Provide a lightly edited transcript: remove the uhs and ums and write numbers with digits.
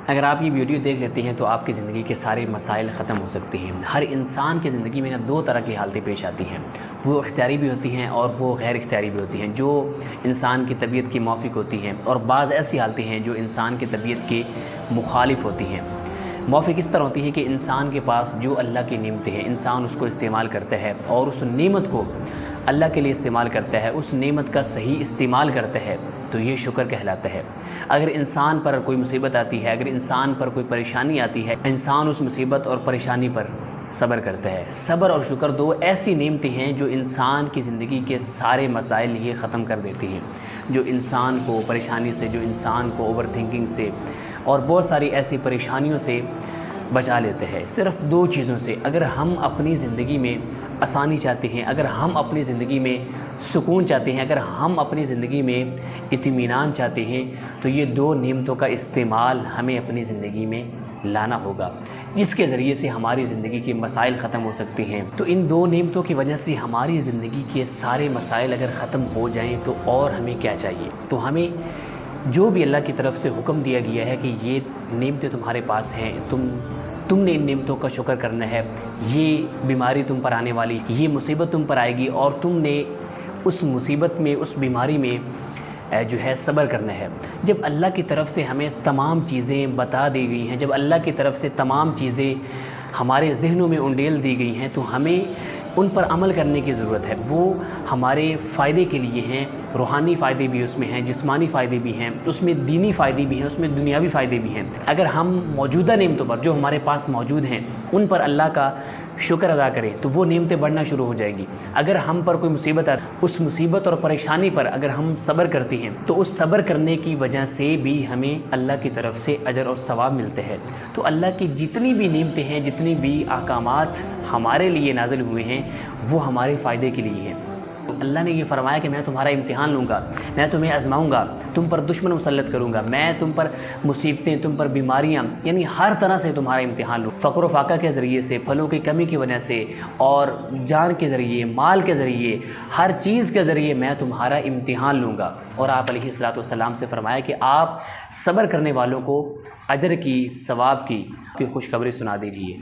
اگر آپ یہ ویڈیو دیکھ لیتے ہیں تو آپ کی زندگی کے سارے مسائل ختم ہو سکتے ہیں۔ ہر انسان کی زندگی میں دو طرح کی حالتیں پیش آتی ہیں، وہ اختیاری بھی ہوتی ہیں اور وہ غیر اختیاری بھی ہوتی ہیں، جو انسان کی طبیعت کی موافق ہوتی ہیں، اور بعض ایسی حالتیں ہیں جو انسان کی طبیعت کے مخالف ہوتی ہیں۔ موافق اس طرح ہوتی ہے کہ انسان کے پاس جو اللہ کی نعمتیں ہیں انسان اس کو استعمال کرتا ہے اور اس نعمت کو اللہ کے لیے استعمال کرتا ہے، اس نعمت کا صحیح استعمال کرتا ہے تو یہ شکر کہلاتا ہے۔ اگر انسان پر کوئی مصیبت آتی ہے، اگر انسان پر کوئی پریشانی آتی ہے، انسان اس مصیبت اور پریشانی پر صبر کرتا ہے۔ صبر اور شکر دو ایسی نعمتیں ہیں جو انسان کی زندگی کے سارے مسائل یہ ختم کر دیتی ہیں، جو انسان کو پریشانی سے، جو انسان کو اوور تھنکنگ سے اور بہت ساری ایسی پریشانیوں سے بچا لیتے ہیں۔ صرف دو چیزوں سے اگر ہم اپنی زندگی میں آسانی چاہتے ہیں، اگر ہم اپنی زندگی میں سکون چاہتے ہیں، اگر ہم اپنی زندگی میں اطمینان چاہتے ہیں تو یہ دو نعمتوں کا استعمال ہمیں اپنی زندگی میں لانا ہوگا، جس کے ذریعے سے ہماری زندگی کے مسائل ختم ہو سکتے ہیں۔ تو ان دو نعمتوں کی وجہ سے ہماری زندگی کے سارے مسائل اگر ختم ہو جائیں تو اور ہمیں کیا چاہیے؟ تو ہمیں جو بھی اللہ کی طرف سے حکم دیا گیا ہے کہ یہ نعمتیں تمہارے پاس ہیں، تم نے ان نعمتوں کا شکر کرنا ہے، یہ بیماری تم پر آنے والی، یہ مصیبت تم پر آئے گی اور تم نے اس مصیبت میں، اس بیماری میں جو ہے صبر کرنا ہے۔ جب اللہ کی طرف سے ہمیں تمام چیزیں بتا دی گئی ہیں، جب اللہ کی طرف سے تمام چیزیں ہمارے ذہنوں میں انڈیل دی گئی ہیں تو ہمیں ان پر عمل کرنے کی ضرورت ہے۔ وہ ہمارے فائدے کے لیے ہیں، روحانی فائدے بھی اس میں ہیں، جسمانی فائدے بھی ہیں، اس میں دینی فائدے بھی ہیں، اس میں دنیاوی فائدے بھی ہیں۔ اگر ہم موجودہ نعمتوں پر جو ہمارے پاس موجود ہیں ان پر اللہ کا شکر ادا کریں تو وہ نعمتیں بڑھنا شروع ہو جائے گی۔ اگر ہم پر کوئی مصیبت آتی، اس مصیبت اور پریشانی پر اگر ہم صبر کرتے ہیں تو اس صبر کرنے کی وجہ سے بھی ہمیں اللہ کی طرف سے اجر اور ثواب ملتے ہیں۔ تو اللہ کی جتنی بھی نعمتیں ہیں، جتنی بھی احکامات ہمارے لیے نازل ہوئے ہیں وہ ہمارے فائدے کے لیے ہیں۔ اللہ نے یہ فرمایا کہ میں تمہارا امتحان لوں گا، میں تمہیں آزماؤں گا، تم پر دشمن مسلط کروں گا، میں تم پر مصیبتیں، تم پر بیماریاں، یعنی ہر طرح سے تمہارا امتحان لوں، فقر و فاقہ کے ذریعے سے، پھلوں کی کمی کی وجہ سے اور جان کے ذریعے، مال کے ذریعے، ہر چیز کے ذریعے میں تمہارا امتحان لوں گا۔ اور آپ علیہ الصلوۃ والسلام سے فرمایا کہ آپ صبر کرنے والوں کو اجر کی، ثواب کی خوشخبری سنا دیجیے۔